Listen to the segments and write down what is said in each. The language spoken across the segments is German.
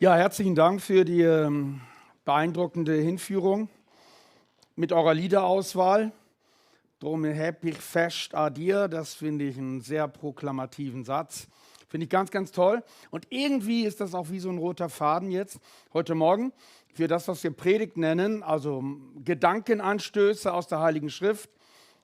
Ja, herzlichen Dank für die beeindruckende Hinführung mit eurer Liederauswahl. Drum happy fest a dir, das finde ich einen sehr proklamativen Satz. Finde ich ganz, ganz toll. Und irgendwie ist das auch wie so ein roter Faden jetzt heute Morgen für das, was wir Predigt nennen, also Gedankenanstöße aus der Heiligen Schrift.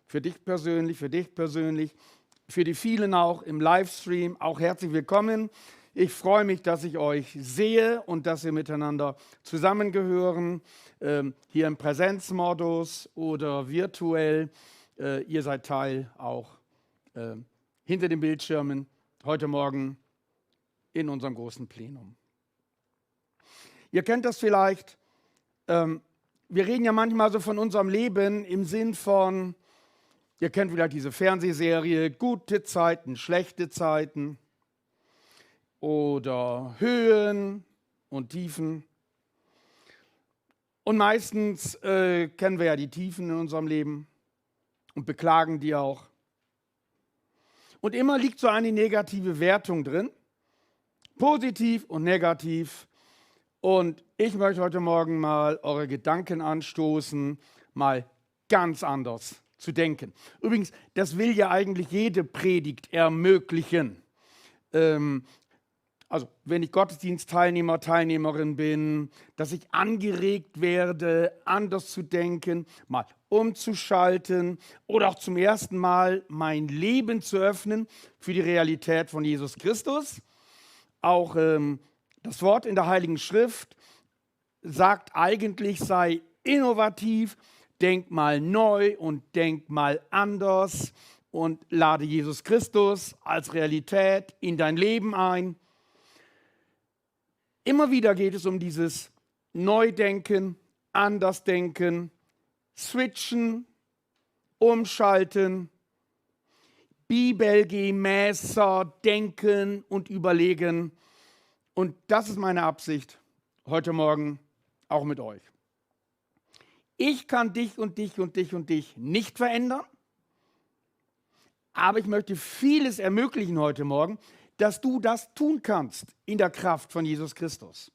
Für dich persönlich, für die vielen auch im Livestream. Auch herzlich willkommen. Ich freue mich, dass ich euch sehe und dass wir miteinander zusammengehören, hier im Präsenzmodus oder virtuell. Ihr seid Teil auch hinter den Bildschirmen heute Morgen in unserem großen Plenum. Ihr kennt das vielleicht. Wir reden ja manchmal so von unserem Leben im Sinn von, ihr kennt vielleicht diese Fernsehserie, gute Zeiten, schlechte Zeiten. Oder Höhen und Tiefen. Und meistens kennen wir ja die Tiefen in unserem Leben und beklagen die auch. Und immer liegt so eine negative Wertung drin, positiv und negativ. Und ich möchte heute Morgen mal eure Gedanken anstoßen, mal ganz anders zu denken. Übrigens, das will ja eigentlich jede Predigt ermöglichen. Also wenn ich Gottesdienstteilnehmer, Teilnehmerin bin, dass ich angeregt werde, anders zu denken, mal umzuschalten oder auch zum ersten Mal mein Leben zu öffnen für die Realität von Jesus Christus. Auch das Wort in der Heiligen Schrift sagt eigentlich, sei innovativ, denk mal neu und denk mal anders und lade Jesus Christus als Realität in dein Leben ein. Immer wieder geht es um dieses Neudenken, Andersdenken, Switchen, Umschalten, bibelgemäßer Denken und Überlegen. Und das ist meine Absicht heute Morgen auch mit euch. Ich kann dich und dich und dich und dich nicht verändern, aber ich möchte vieles ermöglichen heute Morgen, dass du das tun kannst in der Kraft von Jesus Christus.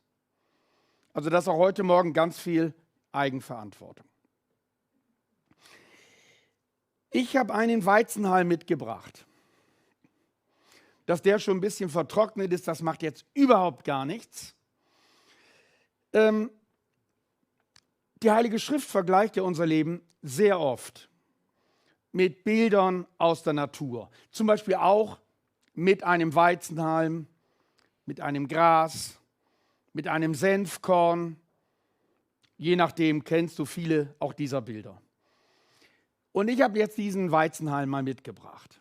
Also das ist auch heute Morgen ganz viel Eigenverantwortung. Ich habe einen Weizenhalm mitgebracht. Dass der schon ein bisschen vertrocknet ist, das macht jetzt überhaupt gar nichts. Die Heilige Schrift vergleicht ja unser Leben sehr oft mit Bildern aus der Natur. Zum Beispiel auch mit einem Weizenhalm, mit einem Gras, mit einem Senfkorn. Je nachdem kennst du viele auch dieser Bilder. Und ich habe jetzt diesen Weizenhalm mal mitgebracht.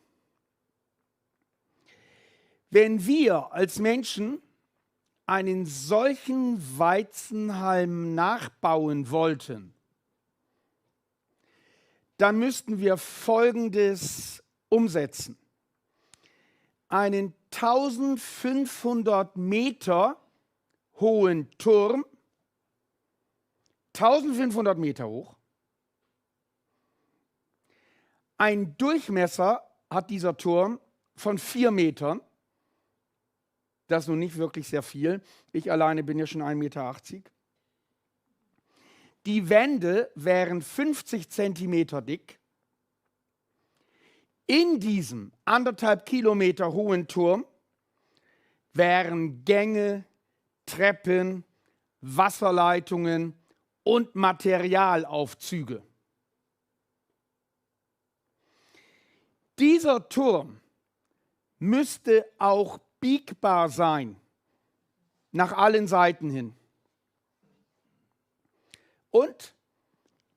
Wenn wir als Menschen einen solchen Weizenhalm nachbauen wollten, dann müssten wir Folgendes umsetzen. Einen 1500 Meter hohen Turm, 1500 Meter hoch. Ein Durchmesser hat dieser Turm von 4 Metern. Das ist nun nicht wirklich sehr viel. Ich alleine bin ja schon 1,80 Meter. Die Wände wären 50 Zentimeter dick. In diesem 1,5 Kilometer hohen Turm wären Gänge, Treppen, Wasserleitungen und Materialaufzüge. Dieser Turm müsste auch biegbar sein, nach allen Seiten hin. Und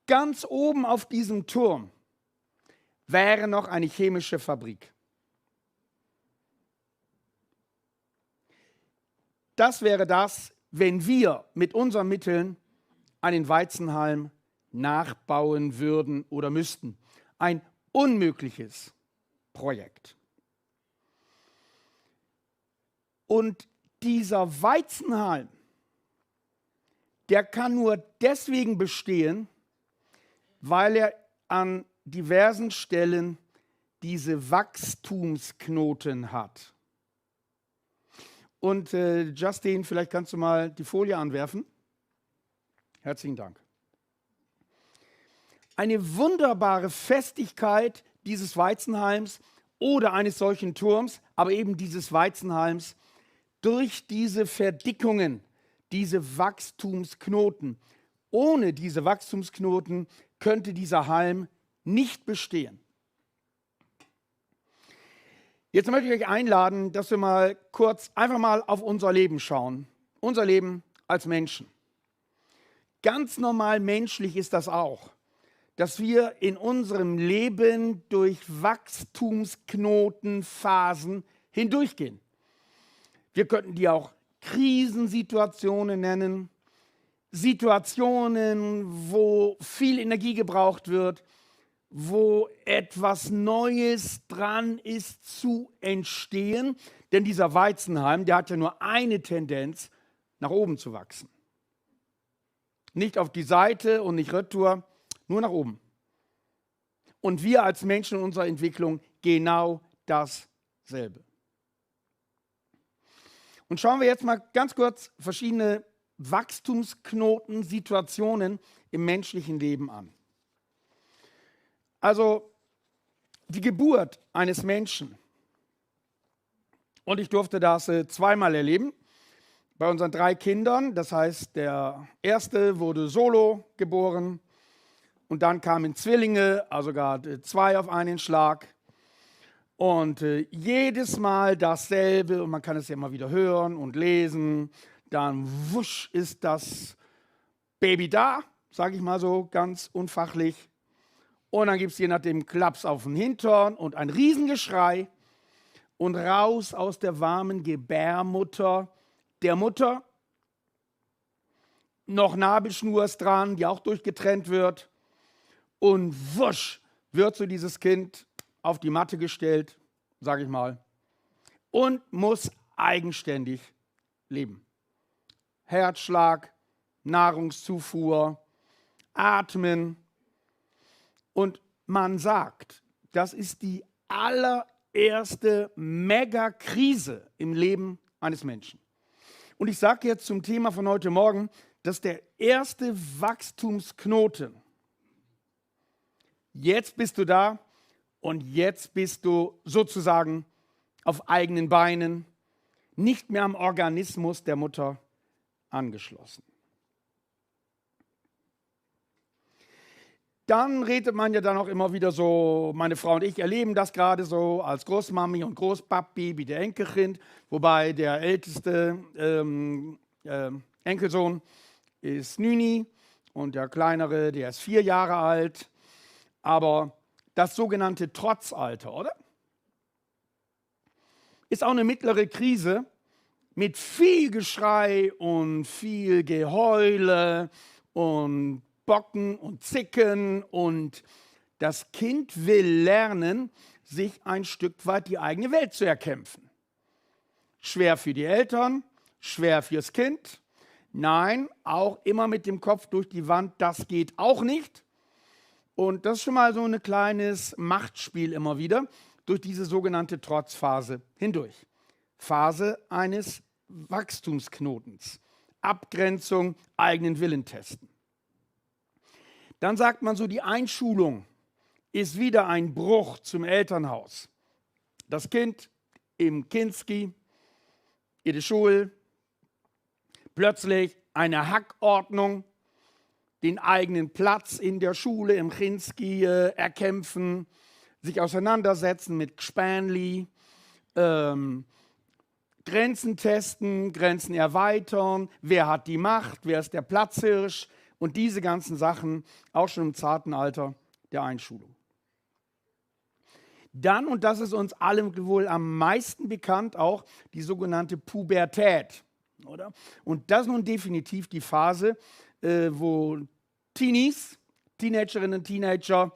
ganz oben auf diesem Turm wäre noch eine chemische Fabrik. Das wäre das, wenn wir mit unseren Mitteln einen Weizenhalm nachbauen würden oder müssten. Ein unmögliches Projekt. Und dieser Weizenhalm, der kann nur deswegen bestehen, weil er an diversen Stellen diese Wachstumsknoten hat. Und Justin, vielleicht kannst du mal die Folie anwerfen. Herzlichen Dank. Eine wunderbare Festigkeit dieses Weizenhalms oder eines solchen Turms, aber eben dieses Weizenhalms, durch diese Verdickungen, diese Wachstumsknoten. Ohne diese Wachstumsknoten könnte dieser Halm nicht bestehen. Jetzt möchte ich euch einladen, dass wir mal kurz einfach mal auf unser Leben schauen. Unser Leben als Menschen. Ganz normal menschlich ist das auch, dass wir in unserem Leben durch Wachstumsknotenphasen hindurchgehen. Wir könnten die auch Krisensituationen nennen, Situationen, wo viel Energie gebraucht wird, wo etwas Neues dran ist zu entstehen. Denn dieser Weizenhalm, der hat ja nur eine Tendenz, nach oben zu wachsen. Nicht auf die Seite und nicht retour, nur nach oben. Und wir als Menschen in unserer Entwicklung genau dasselbe. Und schauen wir jetzt mal ganz kurz verschiedene Wachstumsknoten, Situationen im menschlichen Leben an. Also die Geburt eines Menschen. Und ich durfte das zweimal erleben. Bei unseren 3 Kindern, das heißt, der erste wurde solo geboren und dann kamen Zwillinge, also gerade 2 auf einen Schlag. Und jedes Mal dasselbe, und man kann es ja immer wieder hören und lesen, dann wusch ist das Baby da, sage ich mal so ganz unfachlich. Und dann gibt es je nachdem Klaps auf den Hintern und ein Riesengeschrei und raus aus der warmen Gebärmutter der Mutter. Noch Nabelschnur ist dran, die auch durchgetrennt wird. Und wusch wird so dieses Kind auf die Matte gestellt, sage ich mal, und muss eigenständig leben. Herzschlag, Nahrungszufuhr, Atmen. Und man sagt, das ist die allererste Megakrise im Leben eines Menschen. Und ich sage jetzt zum Thema von heute Morgen, dass der erste Wachstumsknoten, jetzt bist du da und jetzt bist du sozusagen auf eigenen Beinen, nicht mehr am Organismus der Mutter angeschlossen. Dann redet man ja dann auch immer wieder so, meine Frau und ich erleben das gerade so als Großmami und Großpapi wie der Enkelkind, wobei der älteste Enkelsohn ist Nüni und der kleinere, der ist 4 Jahre alt. Aber das sogenannte Trotzalter, oder? Ist auch eine mittlere Krise mit viel Geschrei und viel Geheule und Bocken und Zicken, und das Kind will lernen, sich ein Stück weit die eigene Welt zu erkämpfen. Schwer für die Eltern, schwer fürs Kind. Nein, auch immer mit dem Kopf durch die Wand, das geht auch nicht. Und das ist schon mal so ein kleines Machtspiel immer wieder durch diese sogenannte Trotzphase hindurch. Phase eines Wachstumsknotens, Abgrenzung, eigenen Willen testen. Dann sagt man so, die Einschulung ist wieder ein Bruch zum Elternhaus. Das Kind im Kinski, in der Schule, plötzlich eine Hackordnung, den eigenen Platz in der Schule im Kinski erkämpfen, sich auseinandersetzen mit Gspänli, Grenzen testen, Grenzen erweitern, wer hat die Macht, wer ist der Platzhirsch, und diese ganzen Sachen auch schon im zarten Alter der Einschulung. Dann, und das ist uns allen wohl am meisten bekannt, auch die sogenannte Pubertät. Oder? Und das ist nun definitiv die Phase, wo Teenies, Teenagerinnen und Teenager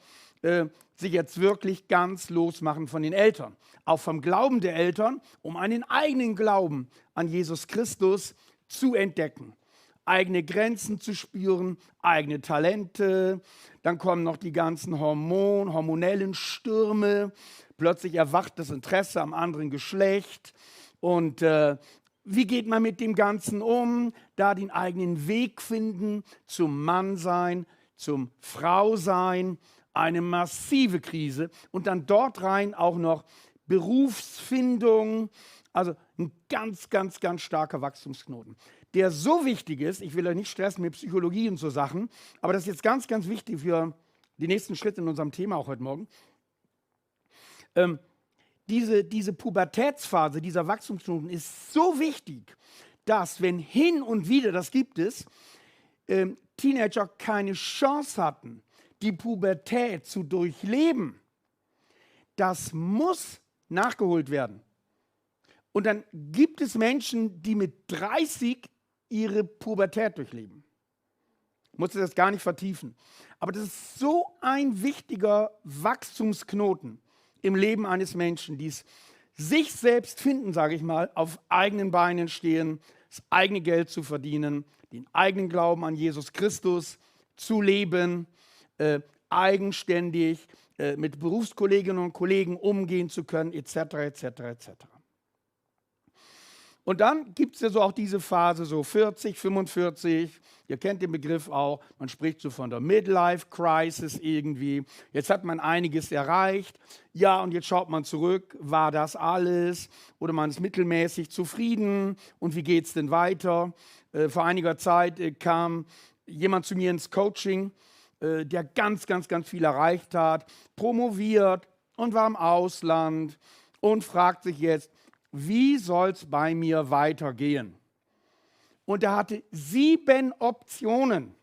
sich jetzt wirklich ganz losmachen von den Eltern. Auch vom Glauben der Eltern, um einen eigenen Glauben an Jesus Christus zu entdecken. Eigene Grenzen zu spüren, eigene Talente. Dann kommen noch die ganzen hormonellen Stürme. Plötzlich erwacht das Interesse am anderen Geschlecht. Und Wie geht man mit dem Ganzen um? Da den eigenen Weg finden zum Mannsein, zum Frausein, eine massive Krise und dann dort rein auch noch Berufsfindung, also ein ganz, ganz, ganz starker Wachstumsknoten, der so wichtig ist. Ich will euch nicht stressen mit Psychologie und so Sachen, aber das ist jetzt ganz, ganz wichtig für die nächsten Schritte in unserem Thema auch heute Morgen. Diese Pubertätsphase, dieser Wachstumsknoten ist so wichtig, dass, wenn hin und wieder, das gibt es, Teenager keine Chance hatten, die Pubertät zu durchleben, das muss nachgeholt werden. Und dann gibt es Menschen, die mit 30 ihre Pubertät durchleben. Ich muss das gar nicht vertiefen. Aber das ist so ein wichtiger Wachstumsknoten im Leben eines Menschen, die es sich selbst finden, sage ich mal, auf eigenen Beinen stehen, das eigene Geld zu verdienen, den eigenen Glauben an Jesus Christus zu leben, eigenständig mit Berufskolleginnen und Kollegen umgehen zu können, etc., etc., etc. Und dann gibt es ja so auch diese Phase, so 40, 45, ihr kennt den Begriff auch, man spricht so von der Midlife-Crisis irgendwie. Jetzt hat man einiges erreicht, ja, und jetzt schaut man zurück, war das alles? Oder man ist mittelmäßig zufrieden und wie geht es denn weiter? Vor einiger Zeit kam jemand zu mir ins Coaching, der ganz, ganz, ganz viel erreicht hat, promoviert und war im Ausland und fragt sich jetzt, wie soll es bei mir weitergehen? Und er hatte 7 Optionen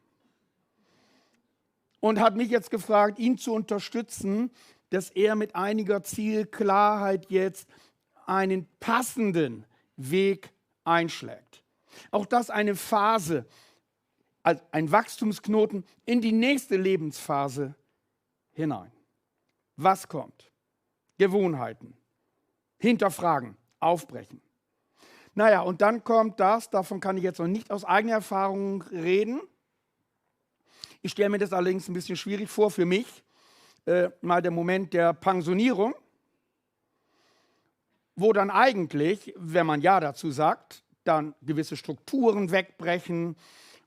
und hat mich jetzt gefragt, ihn zu unterstützen, dass er mit einiger Zielklarheit jetzt einen passenden Weg einschlägt. Auch das eine Phase, also ein Wachstumsknoten in die nächste Lebensphase hinein. Was kommt? Gewohnheiten, hinterfragen, aufbrechen. Naja, und dann kommt das, davon kann ich jetzt noch nicht aus eigener Erfahrung reden. Ich stelle mir das allerdings ein bisschen schwierig vor für mich, mal der Moment der Pensionierung, wo dann eigentlich, wenn man Ja dazu sagt, dann gewisse Strukturen wegbrechen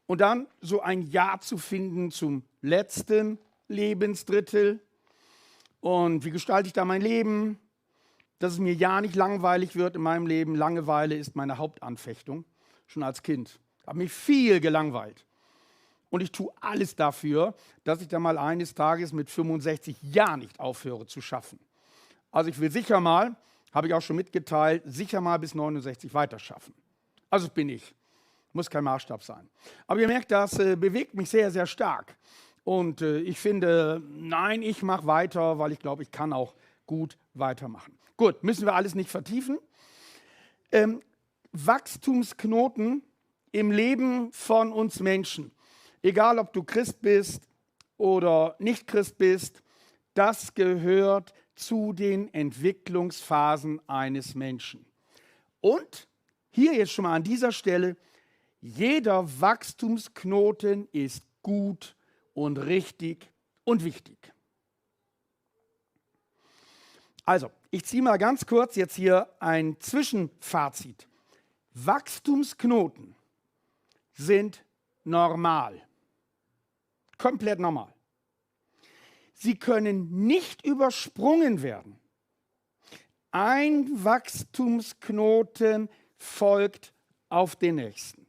und dann so ein Ja zu finden zum letzten Lebensdrittel. Und wie gestalte ich da mein Leben? Dass es mir ja nicht langweilig wird in meinem Leben. Langeweile ist meine Hauptanfechtung, schon als Kind. Ich habe mich viel gelangweilt. Und ich tue alles dafür, dass ich dann mal eines Tages mit 65 ja nicht aufhöre zu schaffen. Also ich will sicher mal, habe ich auch schon mitgeteilt, sicher mal bis 69 weiter schaffen. Also bin ich. Muss kein Maßstab sein. Aber ihr merkt, das bewegt mich sehr, sehr stark. Und ich finde, nein, ich mache weiter, weil ich glaube, ich kann auch gut weitermachen. Gut, müssen wir alles nicht vertiefen. Wachstumsknoten im Leben von uns Menschen. Egal, ob du Christ bist oder nicht Christ bist, das gehört zu den Entwicklungsphasen eines Menschen. Und hier jetzt schon mal an dieser Stelle, jeder Wachstumsknoten ist gut und richtig und wichtig. Also, ich ziehe mal ganz kurz jetzt hier ein Zwischenfazit. Wachstumsknoten sind normal. Komplett normal. Sie können nicht übersprungen werden. Ein Wachstumsknoten folgt auf den nächsten.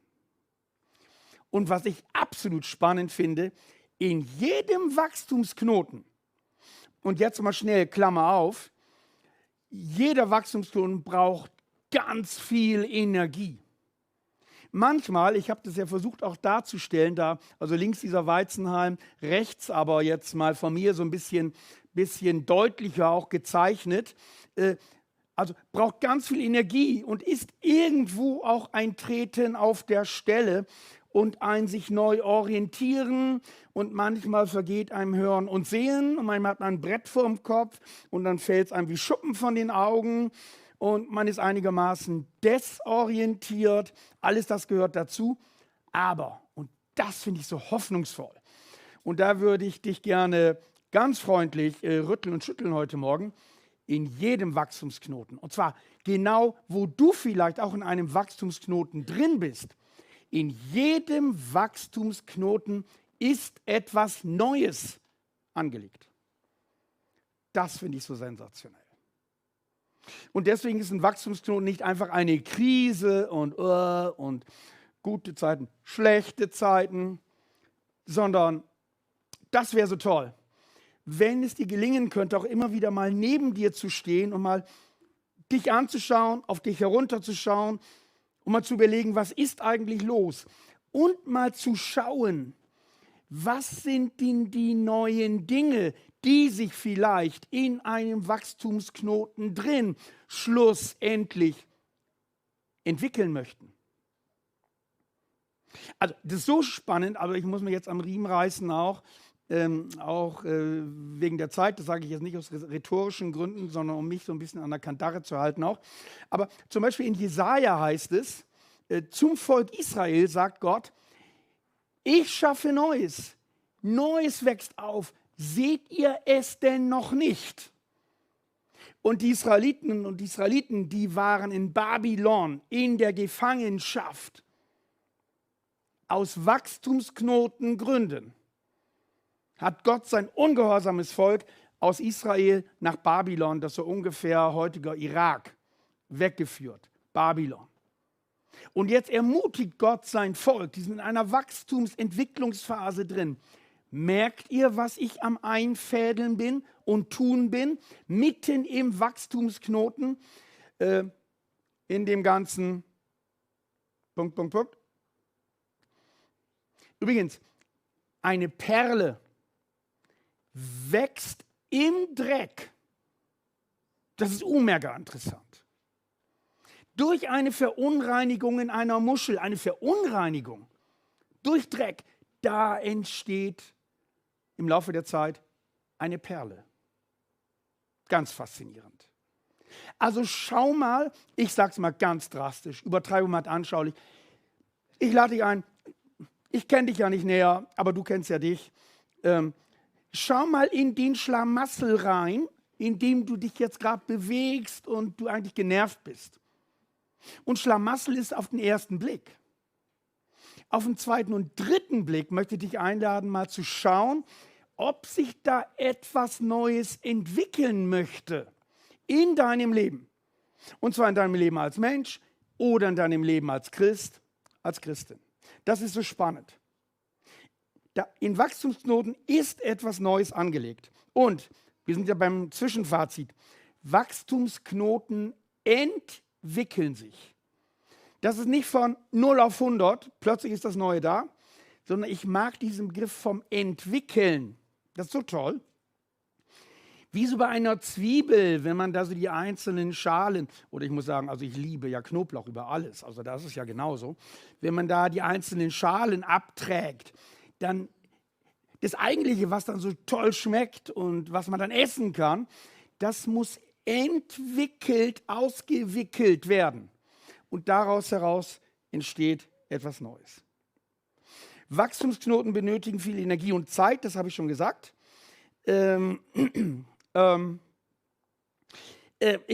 Und was ich absolut spannend finde, in jedem Wachstumsknoten, und jetzt mal schnell Klammer auf, jeder Wachstumsknoten braucht ganz viel Energie. Manchmal, ich habe das ja versucht auch darzustellen, da, also links dieser Weizenhalm, rechts aber jetzt mal von mir so ein bisschen deutlicher auch gezeichnet, also braucht ganz viel Energie und ist irgendwo auch ein Treten auf der Stelle und ein sich neu orientieren und manchmal vergeht einem Hören und Sehen und manchmal hat man ein Brett vorm Kopf und dann fällt es einem wie Schuppen von den Augen und man ist einigermaßen desorientiert. Alles das gehört dazu, aber, und das finde ich so hoffnungsvoll und da würde ich dich gerne ganz freundlich rütteln und schütteln heute Morgen, in jedem Wachstumsknoten. Und zwar genau, wo du vielleicht auch in einem Wachstumsknoten drin bist. In jedem Wachstumsknoten ist etwas Neues angelegt. Das finde ich so sensationell. Und deswegen ist ein Wachstumsknoten nicht einfach eine Krise und gute Zeiten, schlechte Zeiten, sondern das wäre so toll, wenn es dir gelingen könnte, auch immer wieder mal neben dir zu stehen und mal dich anzuschauen, auf dich herunterzuschauen und mal zu überlegen, was ist eigentlich los? Und mal zu schauen, was sind denn die neuen Dinge, die sich vielleicht in einem Wachstumsknoten drin schlussendlich entwickeln möchten. Also das ist so spannend, aber ich muss mir jetzt am Riemen reißen auch wegen der Zeit, das sage ich jetzt nicht aus rhetorischen Gründen, sondern um mich so ein bisschen an der Kandare zu halten auch. Aber zum Beispiel in Jesaja heißt es, zum Volk Israel sagt Gott, ich schaffe Neues, Neues wächst auf, seht ihr es denn noch nicht? Und die Israelitinnen und Israeliten, die waren in Babylon, in der Gefangenschaft, aus Wachstumsknoten gründen, hat Gott sein ungehorsames Volk aus Israel nach Babylon, das so ungefähr heutiger Irak, weggeführt. Babylon. Und jetzt ermutigt Gott sein Volk, die sind in einer Wachstumsentwicklungsphase drin. Merkt ihr, was ich am Einfädeln bin und tun bin, mitten im Wachstumsknoten, in dem ganzen Punkt. Übrigens, eine Perle wächst im Dreck. Das ist mega interessant. Durch eine Verunreinigung in einer Muschel, eine Verunreinigung durch Dreck, da entsteht im Laufe der Zeit eine Perle. Ganz faszinierend. Also schau mal, ich sage es mal ganz drastisch, übertreibe mal anschaulich. Ich lade dich ein, ich kenne dich ja nicht näher, aber du kennst ja dich. Schau mal in den Schlamassel rein, in dem du dich jetzt gerade bewegst und du eigentlich genervt bist. Und Schlamassel ist auf den ersten Blick. Auf den zweiten und dritten Blick möchte ich dich einladen, mal zu schauen, ob sich da etwas Neues entwickeln möchte in deinem Leben. Und zwar in deinem Leben als Mensch oder in deinem Leben als Christ, als Christin. Das ist so spannend. In Wachstumsknoten ist etwas Neues angelegt. Und wir sind ja beim Zwischenfazit. Wachstumsknoten entwickeln sich. Das ist nicht von 0 auf 100, plötzlich ist das Neue da, sondern ich mag diesen Begriff vom Entwickeln. Das ist so toll. Wie so bei einer Zwiebel, wenn man da so die einzelnen Schalen, oder ich muss sagen, also ich liebe ja Knoblauch über alles, also das ist ja genauso. Wenn man da die einzelnen Schalen abträgt, dann das Eigentliche, was dann so toll schmeckt und was man dann essen kann, das muss entwickelt, ausgewickelt werden. Und daraus heraus entsteht etwas Neues. Wachstumsknoten benötigen viel Energie und Zeit, das habe ich schon gesagt. Ich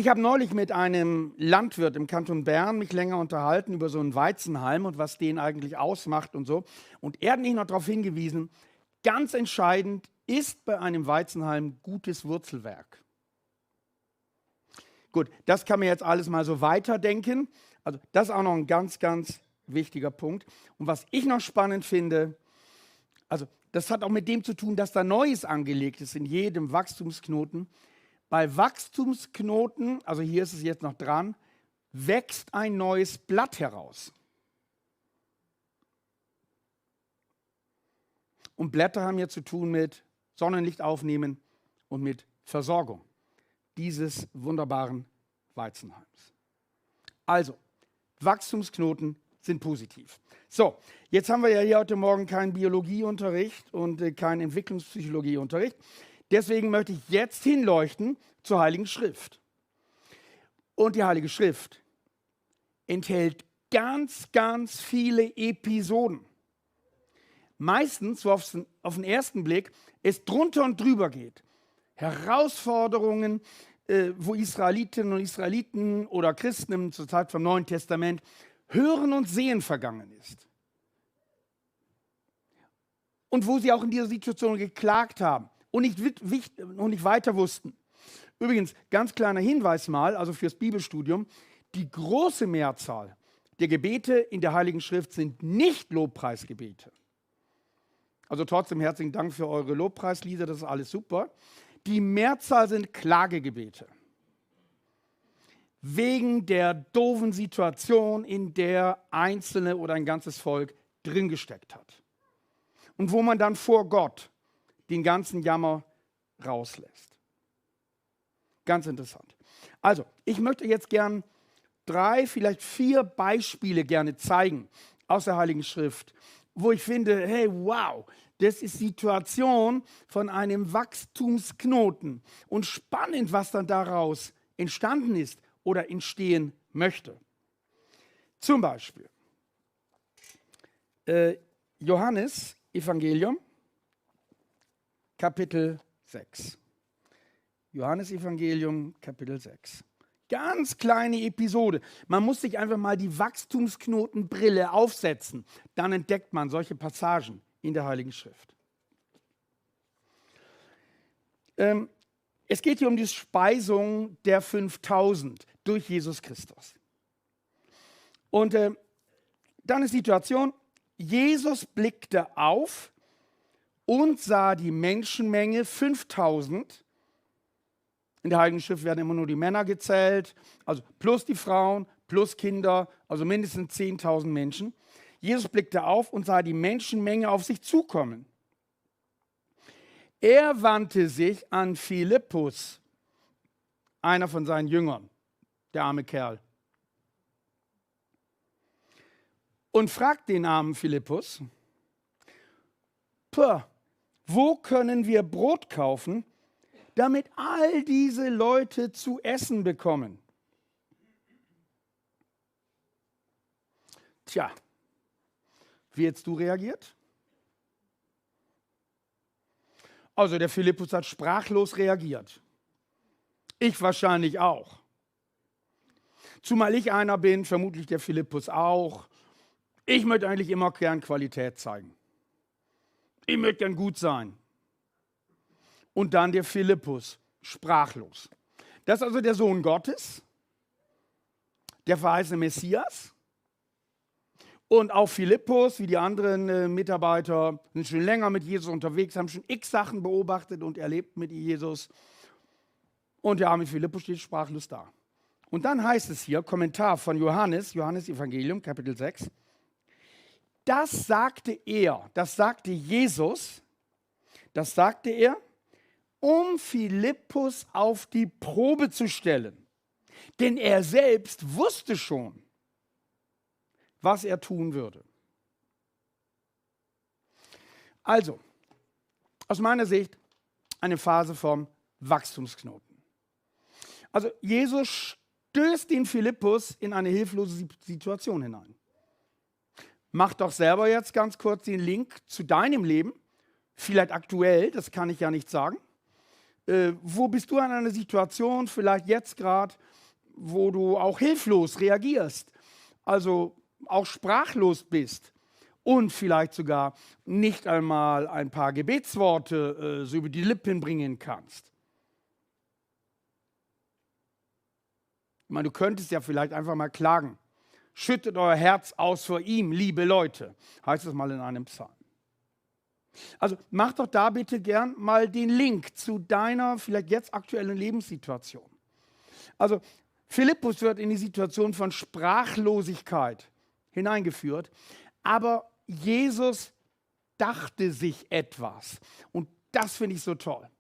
habe neulich mit einem Landwirt im Kanton Bern mich länger unterhalten über so einen Weizenhalm und was den eigentlich ausmacht und so. Und er hat mich noch darauf hingewiesen, ganz entscheidend ist bei einem Weizenhalm gutes Wurzelwerk. Gut, das kann man jetzt alles mal so weiterdenken. Also das ist auch noch ein ganz, ganz wichtiger Punkt. Und was ich noch spannend finde, also das hat auch mit dem zu tun, dass da Neues angelegt ist in jedem Wachstumsknoten. Bei Wachstumsknoten, also hier ist es jetzt noch dran, wächst ein neues Blatt heraus. Und Blätter haben ja zu tun mit Sonnenlicht aufnehmen und mit Versorgung dieses wunderbaren Weizenhalms. Also, Wachstumsknoten sind positiv. So, jetzt haben wir ja hier heute Morgen keinen Biologieunterricht und keinen Entwicklungspsychologieunterricht. Deswegen möchte ich jetzt hinleuchten zur Heiligen Schrift. Und die Heilige Schrift enthält ganz, ganz viele Episoden. Meistens, so auf den ersten Blick, es drunter und drüber geht. Herausforderungen, wo Israelitinnen und Israeliten oder Christen zur Zeit vom Neuen Testament Hören und Sehen vergangen ist. Und wo sie auch in dieser Situation geklagt haben und nicht weiter wussten. Übrigens, ganz kleiner Hinweis mal, also fürs Bibelstudium, die große Mehrzahl der Gebete in der Heiligen Schrift sind nicht Lobpreisgebete. Also trotzdem herzlichen Dank für eure Lobpreislieder, das ist alles super. Die Mehrzahl sind Klagegebete. Wegen der doofen Situation, in der Einzelne oder ein ganzes Volk drin gesteckt hat. Und wo man dann vor Gott den ganzen Jammer rauslässt. Ganz interessant. Also, ich möchte jetzt gern 3, vielleicht 4 Beispiele gerne zeigen aus der Heiligen Schrift, wo ich finde, hey, wow, das ist Situation von einem Wachstumsknoten und spannend, was dann daraus entstanden ist oder entstehen möchte. Zum Beispiel Johannes Evangelium, Kapitel 6. Johannes Evangelium, Kapitel 6. Ganz kleine Episode. Man muss sich einfach mal die Wachstumsknotenbrille aufsetzen. Dann entdeckt man solche Passagen in der Heiligen Schrift. Es geht hier um die Speisung der 5000 durch Jesus Christus. Und dann ist die Situation, Jesus blickte auf und sah die Menschenmenge 5000. In der Heiligen Schrift werden immer nur die Männer gezählt, also plus die Frauen, plus Kinder, also mindestens 10.000 Menschen. Jesus blickte auf und sah die Menschenmenge auf sich zukommen. Er wandte sich an Philippus, einer von seinen Jüngern, der arme Kerl, und fragt den armen Philippus, wo können wir Brot kaufen, damit all diese Leute zu essen bekommen? Tja, wie hättest du reagiert? Also der Philippus hat sprachlos reagiert. Ich wahrscheinlich auch. Zumal ich einer bin, vermutlich der Philippus auch. Ich möchte eigentlich immer gern Qualität zeigen. Ich möchte gern gut sein. Und dann der Philippus, sprachlos. Das ist also der Sohn Gottes, der verheißene Messias. Und auch Philippus, wie die anderen Mitarbeiter, sind schon länger mit Jesus unterwegs, haben schon x Sachen beobachtet und erlebt mit Jesus. Und der arme Philippus steht sprachlos da. Und dann heißt es hier, Kommentar von Johannes Evangelium, Kapitel 6, das sagte Jesus, um Philippus auf die Probe zu stellen. Denn er selbst wusste schon, was er tun würde. Also, aus meiner Sicht eine Phase vom Wachstumsknoten. Also Jesus stößt den Philippus in eine hilflose Situation hinein. Mach doch selber jetzt ganz kurz den Link zu deinem Leben, vielleicht aktuell, das kann ich ja nicht sagen. Wo bist du in einer Situation, vielleicht jetzt gerade, wo du auch hilflos reagierst, also auch sprachlos bist und vielleicht sogar nicht einmal ein paar Gebetsworte so über die Lippen bringen kannst? Ich meine, du könntest ja vielleicht einfach mal klagen. Schüttet euer Herz aus vor ihm, liebe Leute, heißt es mal in einem Psalm. Also mach doch da bitte gern mal den Link zu deiner vielleicht jetzt aktuellen Lebenssituation. Also Philippus wird in die Situation von Sprachlosigkeit hineingeführt, aber Jesus dachte sich etwas und das finde ich so toll.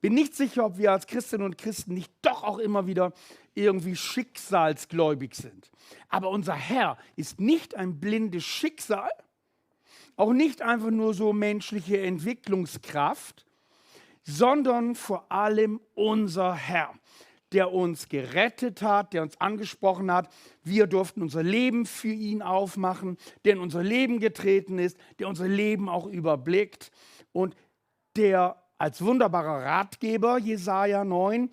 Bin nicht sicher, ob wir als Christinnen und Christen nicht doch auch immer wieder irgendwie schicksalsgläubig sind. Aber unser Herr ist nicht ein blindes Schicksal, auch nicht einfach nur so menschliche Entwicklungskraft, sondern vor allem unser Herr, der uns gerettet hat, der uns angesprochen hat. Wir durften unser Leben für ihn aufmachen, der in unser Leben getreten ist, der unser Leben auch überblickt und der als wunderbarer Ratgeber, Jesaja 9,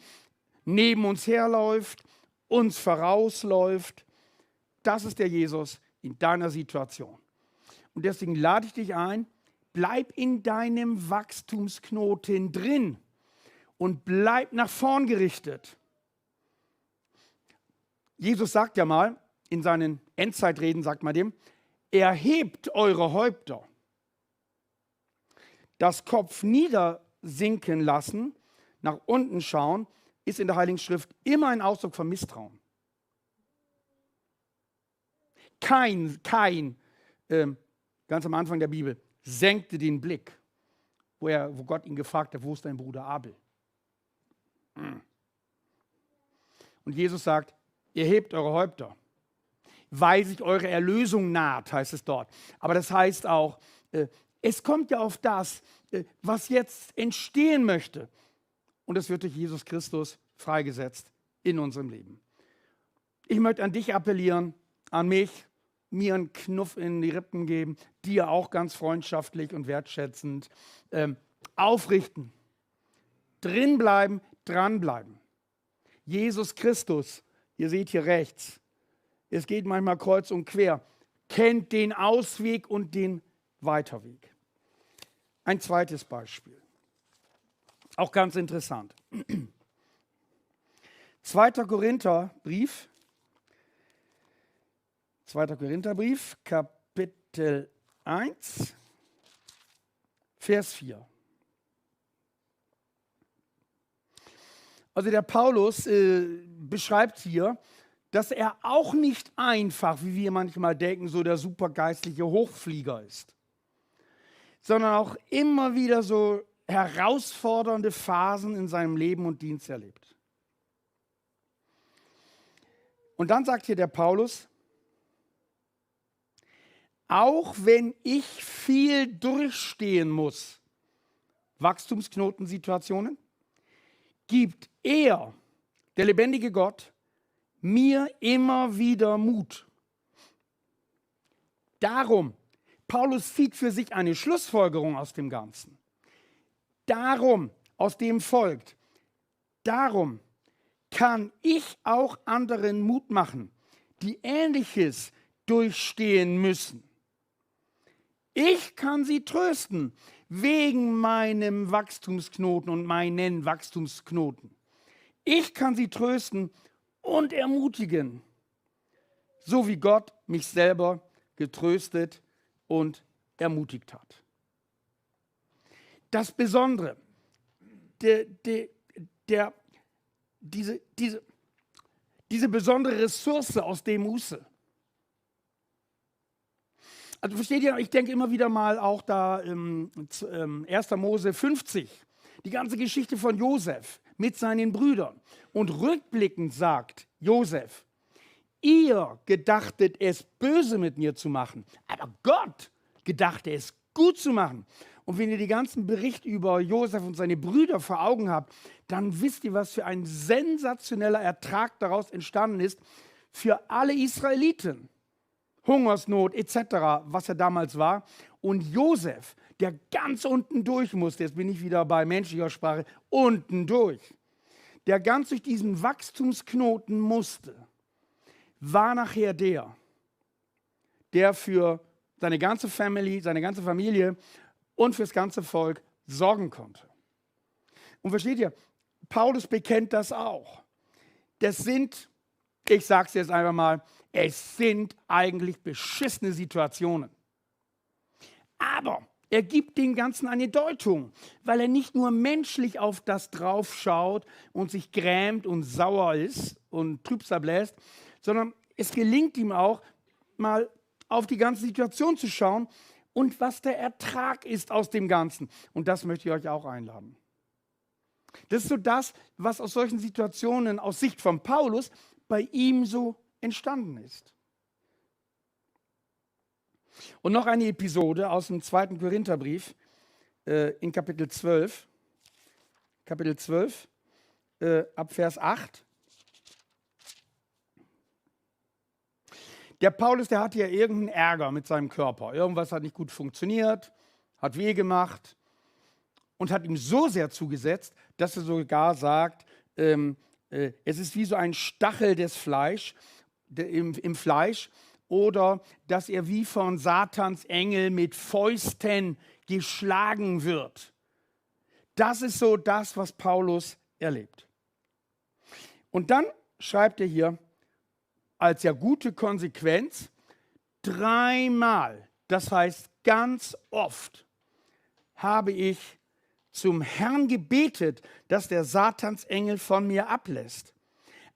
neben uns herläuft, uns vorausläuft. Das ist der Jesus in deiner Situation. Und deswegen lade ich dich ein, bleib in deinem Wachstumsknoten drin und bleib nach vorn gerichtet. Jesus sagt ja mal, in seinen Endzeitreden sagt man dem, erhebt eure Häupter. Das Kopf niedersinken lassen, nach unten schauen, ist in der Heiligen Schrift immer ein Ausdruck von Misstrauen. Ganz am Anfang der Bibel, senkte den Blick, wo Gott ihn gefragt hat, wo ist dein Bruder Abel? Und Jesus sagt, ihr hebt eure Häupter, weil sich eure Erlösung naht, heißt es dort. Aber das heißt auch, es kommt ja auf das, was jetzt entstehen möchte. Und es wird durch Jesus Christus freigesetzt in unserem Leben. Ich möchte an dich appellieren, an mich, mir einen Knuff in die Rippen geben, dir auch ganz freundschaftlich und wertschätzend aufrichten, drinbleiben, dranbleiben. Jesus Christus, ihr seht hier rechts, es geht manchmal kreuz und quer, kennt den Ausweg und den Weiterweg. Ein zweites Beispiel, auch ganz interessant. 2. Korintherbrief, Kapitel 1, Vers 4. Also der Paulus beschreibt hier, dass er auch nicht einfach, wie wir manchmal denken, so der supergeistliche Hochflieger ist, sondern auch immer wieder so herausfordernde Phasen in seinem Leben und Dienst erlebt. Und dann sagt hier der Paulus, auch wenn ich viel durchstehen muss, Wachstumsknotensituationen, gibt er, der lebendige Gott, mir immer wieder Mut. Darum, Paulus zieht für sich eine Schlussfolgerung aus dem Ganzen. Darum, aus dem folgt, darum kann ich auch anderen Mut machen, die Ähnliches durchstehen müssen. Ich kann sie trösten wegen meinem Wachstumsknoten und meinen Wachstumsknoten. Ich kann sie trösten und ermutigen, so wie Gott mich selber getröstet und ermutigt hat. Das Besondere, diese besondere Ressource aus dem Muße. Also versteht ihr, ich denke immer wieder mal auch da 1. Mose 50, die ganze Geschichte von Josef mit seinen Brüdern. Und rückblickend sagt Josef, ihr gedachtet es böse mit mir zu machen, aber Gott gedachte es gut zu machen. Und wenn ihr die ganzen Berichte über Josef und seine Brüder vor Augen habt, dann wisst ihr, was für ein sensationeller Ertrag daraus entstanden ist für alle Israeliten. Hungersnot etc., was er damals war. Und Josef, der ganz unten durch musste, jetzt bin ich wieder bei menschlicher Sprache, unten durch, der ganz durch diesen Wachstumsknoten musste, war nachher der für seine ganze Familie und fürs ganze Volk sorgen konnte. Und versteht ihr, Paulus bekennt das auch. Das sind, ich sage es jetzt einfach mal, es sind eigentlich beschissene Situationen. Aber er gibt dem Ganzen eine Deutung, weil er nicht nur menschlich auf das drauf schaut und sich grämt und sauer ist und Trübsal bläst, sondern es gelingt ihm auch, mal auf die ganze Situation zu schauen und was der Ertrag ist aus dem Ganzen. Und das möchte ich euch auch einladen. Das ist so das, was aus solchen Situationen aus Sicht von Paulus bei ihm so entstanden ist. Und noch eine Episode aus dem 2. Korintherbrief in Kapitel 12. Kapitel 12, ab Vers 8. Der Paulus, der hatte ja irgendeinen Ärger mit seinem Körper. Irgendwas hat nicht gut funktioniert, hat weh gemacht und hat ihm so sehr zugesetzt, dass er sogar sagt, Es ist wie so ein Stachel des Fleisch, im Fleisch, oder dass er wie von Satans Engel mit Fäusten geschlagen wird. Das ist so das, was Paulus erlebt. Und dann schreibt er hier als ja gute Konsequenz 3-mal, das heißt ganz oft, habe ich zum Herrn gebetet, dass der Satansengel von mir ablässt.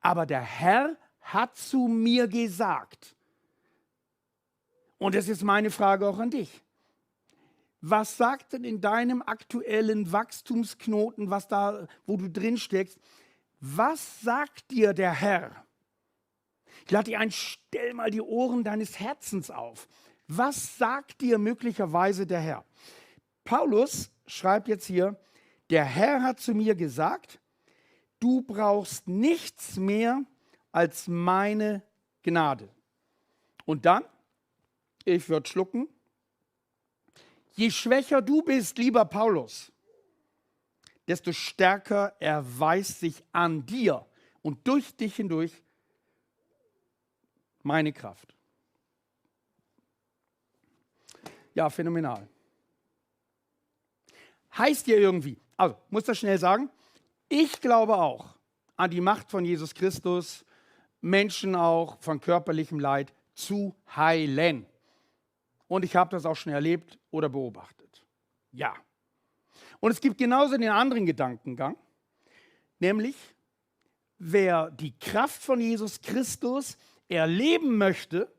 Aber der Herr hat zu mir gesagt, und das ist meine Frage auch an dich, was sagt denn in deinem aktuellen Wachstumsknoten, was da, wo du drin steckst, was sagt dir der Herr? Ich lade dich ein, stell mal die Ohren deines Herzens auf. Was sagt dir möglicherweise der Herr? Paulus schreibt jetzt hier, der Herr hat zu mir gesagt, du brauchst nichts mehr als meine Gnade. Und dann, ich würde schlucken, je schwächer du bist, lieber Paulus, desto stärker erweist sich an dir und durch dich hindurch meine Kraft. Ja, phänomenal. Heißt ja irgendwie, also muss das schnell sagen, ich glaube auch an die Macht von Jesus Christus, Menschen auch von körperlichem Leid zu heilen. Und ich habe das auch schon erlebt oder beobachtet. Ja. Und es gibt genauso den anderen Gedankengang, nämlich wer die Kraft von Jesus Christus erleben möchte,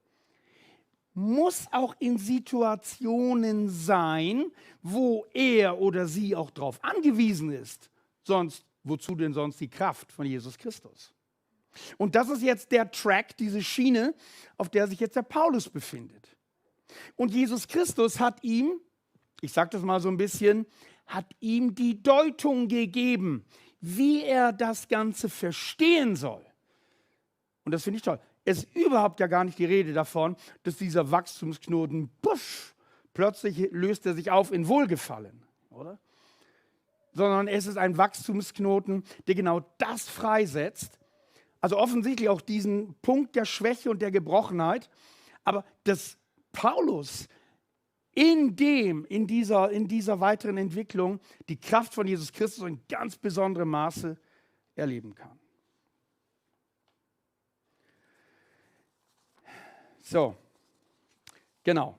muss auch in Situationen sein, wo er oder sie auch darauf angewiesen ist. Sonst, wozu denn sonst die Kraft von Jesus Christus? Und das ist jetzt der Track, diese Schiene, auf der sich jetzt der Paulus befindet. Und Jesus Christus hat ihm, ich sage das mal so ein bisschen, hat ihm die Deutung gegeben, wie er das Ganze verstehen soll. Und das finde ich toll. Es ist überhaupt ja gar nicht die Rede davon, dass dieser Wachstumsknoten, plötzlich löst er sich auf in Wohlgefallen, oder? Sondern es ist ein Wachstumsknoten, der genau das freisetzt. Also offensichtlich auch diesen Punkt der Schwäche und der Gebrochenheit. Aber dass Paulus in dieser weiteren Entwicklung die Kraft von Jesus Christus in ganz besonderem Maße erleben kann. So, genau.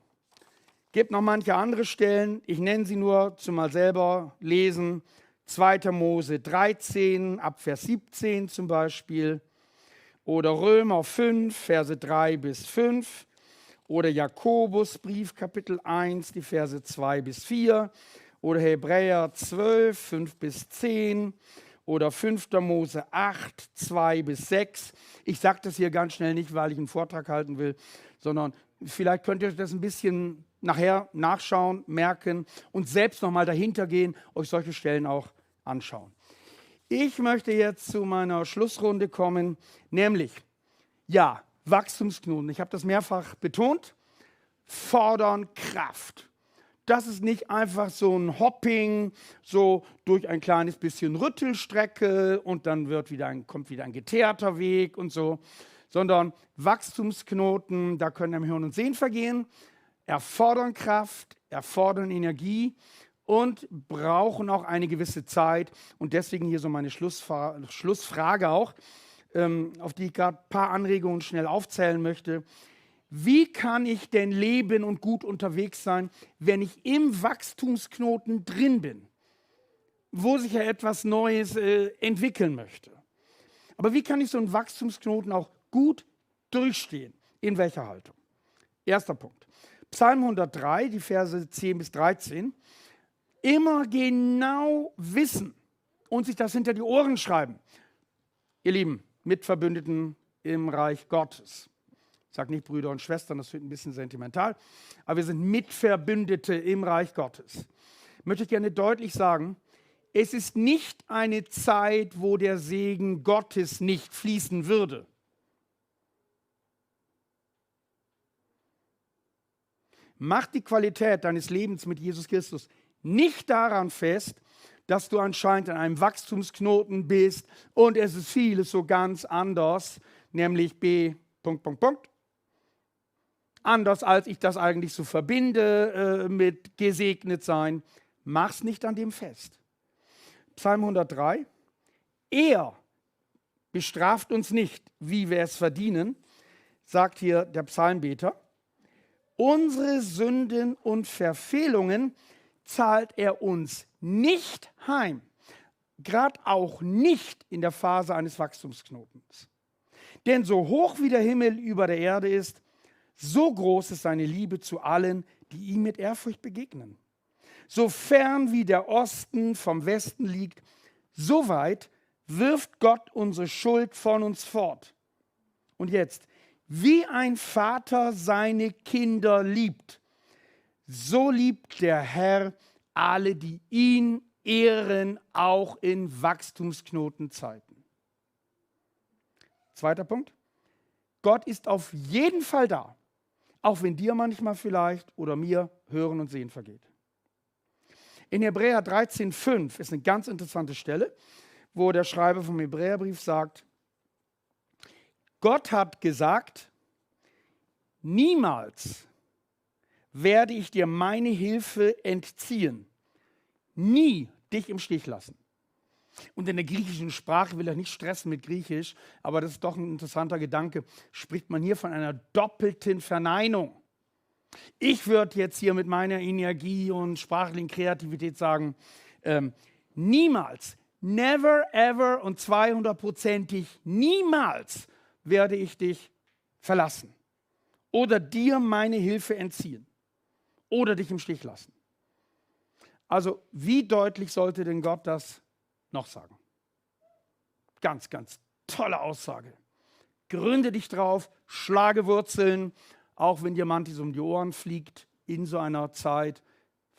Gibt noch manche andere Stellen, ich nenne sie nur zum mal selber lesen. 2. Mose 13, ab Vers 17 zum Beispiel. Oder Römer 5, Verse 3 bis 5. Oder Jakobusbrief, Kapitel 1, die Verse 2 bis 4. Oder Hebräer 12, 5 bis 10. Oder 5. Mose 8, 2 bis 6. Ich sage das hier ganz schnell nicht, weil ich einen Vortrag halten will, sondern vielleicht könnt ihr das ein bisschen nachher nachschauen, merken und selbst nochmal dahinter gehen, euch solche Stellen auch anschauen. Ich möchte jetzt zu meiner Schlussrunde kommen, nämlich, ja, Wachstumsknoten. Ich habe das mehrfach betont, fordern Kraft. Das ist nicht einfach so ein Hopping, so durch ein kleines bisschen Rüttelstrecke und dann kommt wieder ein geteerter Weg und so, sondern Wachstumsknoten, da können im Hirn und Sehen vergehen, erfordern Kraft, erfordern Energie und brauchen auch eine gewisse Zeit. Und deswegen hier so meine Schlussfrage auch, auf die ich gerade ein paar Anregungen schnell aufzählen möchte. Wie kann ich denn leben und gut unterwegs sein, wenn ich im Wachstumsknoten drin bin, wo sich ja etwas Neues entwickeln möchte? Aber wie kann ich so einen Wachstumsknoten auch gut durchstehen? In welcher Haltung? Erster Punkt. Psalm 103, die Verse 10 bis 13. Immer genau wissen und sich das hinter die Ohren schreiben. Ihr Lieben, Mitverbündeten im Reich Gottes. Ich sage nicht Brüder und Schwestern, das wird ein bisschen sentimental, aber wir sind Mitverbündete im Reich Gottes. Möchte ich gerne deutlich sagen, es ist nicht eine Zeit, wo der Segen Gottes nicht fließen würde. Mach die Qualität deines Lebens mit Jesus Christus nicht daran fest, dass du anscheinend in einem Wachstumsknoten bist und es ist vieles so ganz anders, nämlich B. Anders als ich das eigentlich so verbinde mit gesegnet sein. Mach's nicht an dem fest. Psalm 103. Er bestraft uns nicht, wie wir es verdienen, sagt hier der Psalmbeter. Unsere Sünden und Verfehlungen zahlt er uns nicht heim. Gerade auch nicht in der Phase eines Wachstumsknotens. Denn so hoch wie der Himmel über der Erde ist, so groß ist seine Liebe zu allen, die ihm mit Ehrfurcht begegnen. So fern wie der Osten vom Westen liegt, so weit wirft Gott unsere Schuld von uns fort. Und jetzt, wie ein Vater seine Kinder liebt, so liebt der Herr alle, die ihn ehren, auch in Wachstumsknotenzeiten. Zweiter Punkt. Gott ist auf jeden Fall da, auch wenn dir manchmal vielleicht oder mir Hören und Sehen vergeht. In Hebräer 13,5 ist eine ganz interessante Stelle, wo der Schreiber vom Hebräerbrief sagt, Gott hat gesagt, niemals werde ich dir meine Hilfe entziehen, nie dich im Stich lassen. Und in der griechischen Sprache, will ich nicht stressen mit Griechisch, aber das ist doch ein interessanter Gedanke, spricht man hier von einer doppelten Verneinung. Ich würde jetzt hier mit meiner Energie und sprachlichen Kreativität sagen, niemals, never, ever und 200%ig niemals werde ich dich verlassen oder dir meine Hilfe entziehen oder dich im Stich lassen. Also wie deutlich sollte denn Gott das noch sagen? Ganz, ganz tolle Aussage. Gründe dich drauf, schlage Wurzeln, auch wenn dir manches um die Ohren fliegt, in so einer Zeit,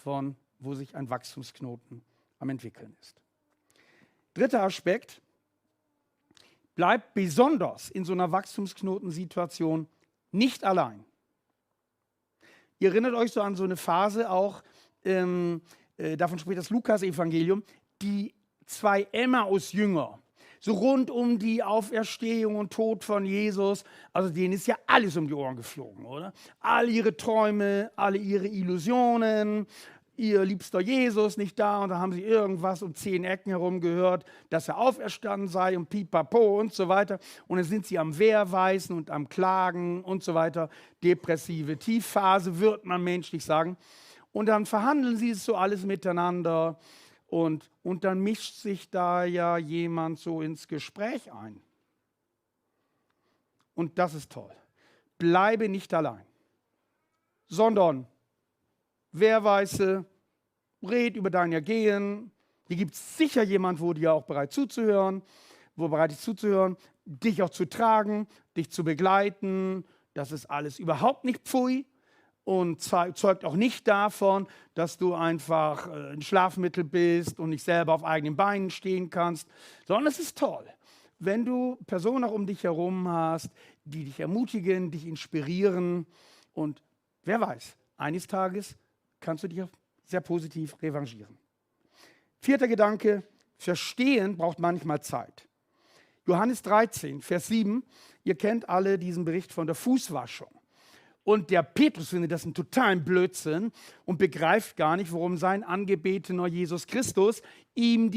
wo sich ein Wachstumsknoten am entwickeln ist. Dritter Aspekt, bleib besonders in so einer Wachstumsknotensituation nicht allein. Ihr erinnert euch so an so eine Phase auch, davon spricht das Lukas-Evangelium, die 2 Emmaus-Jünger, so rund um die Auferstehung und Tod von Jesus, also denen ist ja alles um die Ohren geflogen, oder? All ihre Träume, alle ihre Illusionen, ihr liebster Jesus nicht da und da haben sie irgendwas um 10 Ecken herum gehört, dass er auferstanden sei und pipapo und so weiter. Und dann sind sie am Wehrweisen und am Klagen und so weiter. Depressive Tiefphase, wird man menschlich sagen. Und dann verhandeln sie es so alles miteinander und dann mischt sich da ja jemand so ins Gespräch ein. Und das ist toll. Bleibe nicht allein, sondern Wehrweise, red über dein Ergehen. Hier gibt es sicher jemand, wo dir auch bereit ist zuzuhören, dich auch zu tragen, dich zu begleiten. Das ist alles überhaupt nicht pfui und zeugt auch nicht davon, dass du einfach ein Schlafmittel bist und nicht selber auf eigenen Beinen stehen kannst, sondern es ist toll, wenn du Personen auch um dich herum hast, die dich ermutigen, dich inspirieren und wer weiß, eines Tages kannst du dich auch sehr positiv revanchieren. Vierter Gedanke, verstehen braucht manchmal Zeit. Johannes 13, Vers 7, ihr kennt alle diesen Bericht von der Fußwaschung. Und der Petrus findet das einen totalen Blödsinn und begreift gar nicht, warum sein angebetener Jesus Christus ihm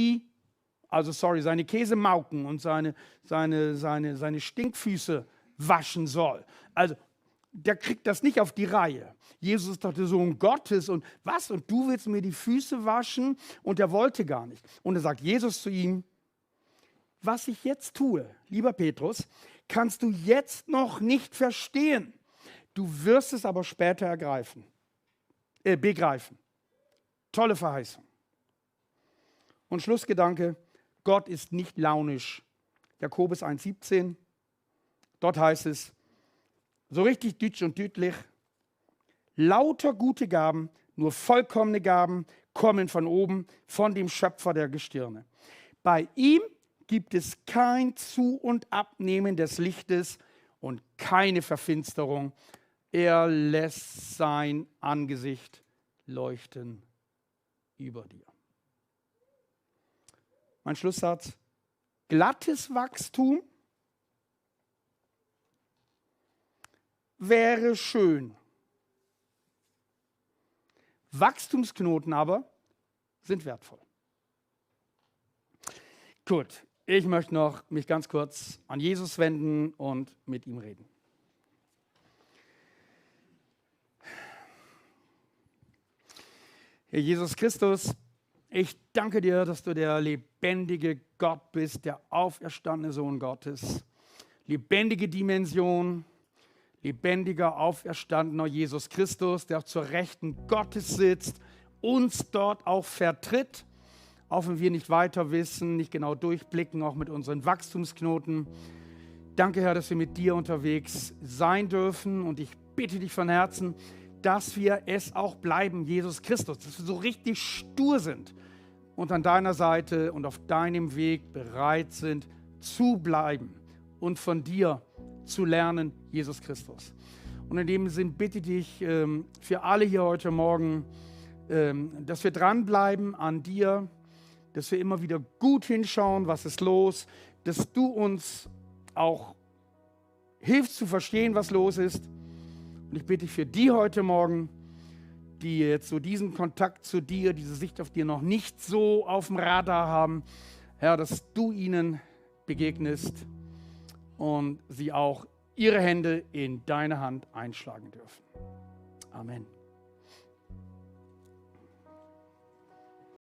seine Käsemauken und seine Stinkfüße waschen soll. Also der kriegt das nicht auf die Reihe. Jesus ist doch der Sohn Gottes und was? Und du willst mir die Füße waschen? Und er wollte gar nicht. Und da sagt Jesus zu ihm, was ich jetzt tue, lieber Petrus, kannst du jetzt noch nicht verstehen. Du wirst es aber später begreifen. Tolle Verheißung. Und Schlussgedanke, Gott ist nicht launisch. Jakobus 1,17, dort heißt es, so richtig deutsch und deutlich, lauter gute Gaben, nur vollkommene Gaben kommen von oben, von dem Schöpfer der Gestirne. Bei ihm gibt es kein Zu- und Abnehmen des Lichtes und keine Verfinsterung. Er lässt sein Angesicht leuchten über dir. Mein Schlusssatz: glattes Wachstum wäre schön. Wachstumsknoten aber sind wertvoll. Gut, ich möchte noch mich ganz kurz an Jesus wenden und mit ihm reden. Herr Jesus Christus, ich danke dir, dass du der lebendige Gott bist, der auferstandene Sohn Gottes. Lebendige Dimension, lebendiger, auferstandener Jesus Christus, der zur Rechten Gottes sitzt, uns dort auch vertritt, auch wenn wir nicht weiter wissen, nicht genau durchblicken, auch mit unseren Wachstumsknoten. Danke, Herr, dass wir mit dir unterwegs sein dürfen, und ich bitte dich von Herzen, dass wir es auch bleiben, Jesus Christus, dass wir so richtig stur sind und an deiner Seite und auf deinem Weg bereit sind zu bleiben und von dir zu lernen, Jesus Christus. Und in dem Sinn bitte ich dich für alle hier heute Morgen, dass wir dranbleiben an dir, dass wir immer wieder gut hinschauen, was ist los, dass du uns auch hilfst zu verstehen, was los ist. Und ich bitte dich für die heute Morgen, die jetzt so diesen Kontakt zu dir, diese Sicht auf dir noch nicht so auf dem Radar haben, Herr, dass du ihnen begegnest und sie auch ihre Hände in deine Hand einschlagen dürfen. Amen.